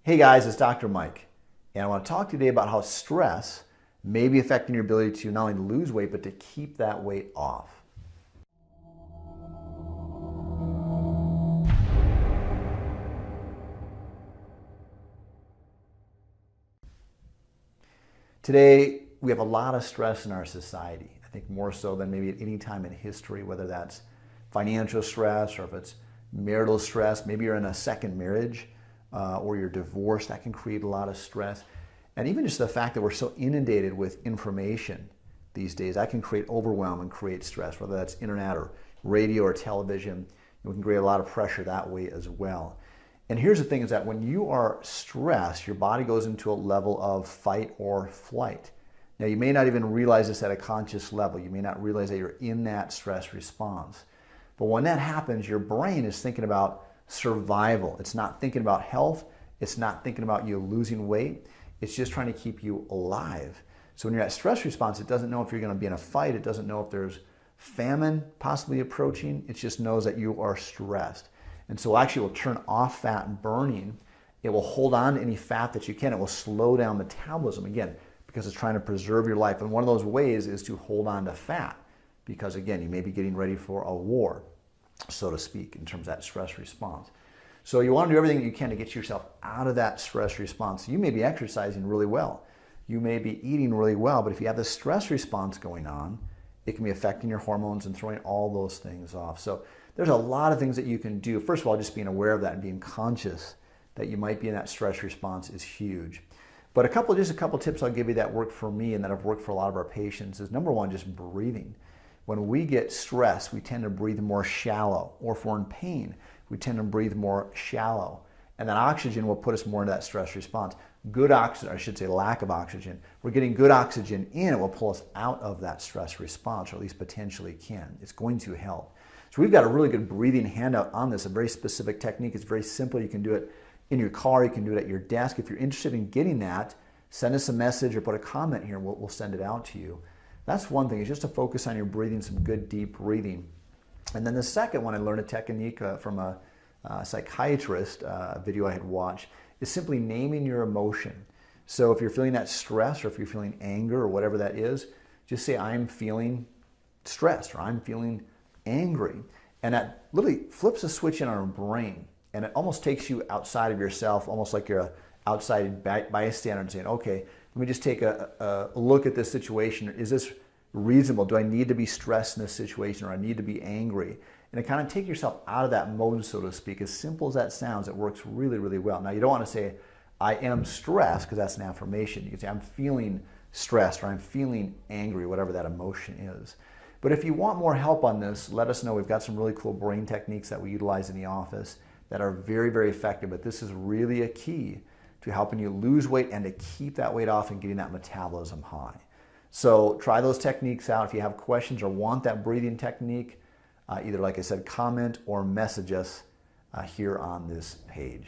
Hey guys, it's Dr. Mike, and I want to talk today about how stress may be affecting your ability to not only lose weight, but to keep that weight off. Today, we have a lot of stress in our society. I think more so than maybe at any time in history, whether that's financial stress or if it's marital stress. Maybe you're in a second marriage or you're divorced. That can create a lot of stress. And even just the fact that we're so inundated with information these days, that can create overwhelm and create stress, whether that's internet or radio or television. We can create a lot of pressure that way as well. And here's the thing is that when you are stressed, your body goes into a level of fight or flight. Now, you may not even realize this at a conscious level. You may not realize that you're in that stress response. But when that happens, your brain is thinking about survival. It's not thinking about health. It's not thinking about you losing weight. It's just trying to keep you alive. So when you're at stress response, it doesn't know if you're going to be in a fight. It doesn't know if there's famine possibly approaching. It just knows that you are stressed. And so actually it will turn off fat burning. It will hold on to any fat that you can. It will slow down metabolism, again, because it's trying to preserve your life. And one of those ways is to hold on to fat because, again, you may be getting ready for a war, so to speak, in terms of that stress response. So you want to do everything you can to get yourself out of that stress response. You may be exercising really well. You may be eating really well, but if you have the stress response going on, it can be affecting your hormones and throwing all those things off. So there's a lot of things that you can do. First of all, just being aware of that and being conscious that you might be in that stress response is huge. But just a couple tips I'll give you that work for me and that have worked for a lot of our patients is number one, just breathing. When we get stressed, we tend to breathe more shallow, or if we're in pain, we tend to breathe more shallow. And that oxygen will put us more into that stress response. Good oxygen, or I should say lack of oxygen. We're getting good oxygen in, it will pull us out of that stress response, or at least potentially can. It's going to help. So we've got a really good breathing handout on this, a very specific technique. It's very simple. You can do it in your car. You can do it at your desk. If you're interested in getting that, send us a message or put a comment here and we'll send it out to you. That's one thing, is just to focus on your breathing, some good deep breathing. And then the second one, I learned a technique from a psychiatrist, a video I had watched, is simply naming your emotion. So if you're feeling that stress or if you're feeling anger or whatever that is, just say, I'm feeling stressed or I'm feeling angry. And that literally flips a switch in our brain. And it almost takes you outside of yourself, almost like you're an outside bystander and saying, okay, let me just take a look at this situation. Is this reasonable? Do I need to be stressed in this situation or I need to be angry? And to kind of take yourself out of that mode, so to speak. As simple as that sounds, it works really, really well. Now, you don't want to say, I am stressed, because that's an affirmation. You can say, I'm feeling stressed or I'm feeling angry, whatever that emotion is. But if you want more help on this, let us know. We've got some really cool brain techniques that we utilize in the office that are very, very effective. But this is really a key to helping you lose weight and to keep that weight off and getting that metabolism high. So try those techniques out. If you have questions or want that breathing technique, either, like I said, comment or message us here on this page.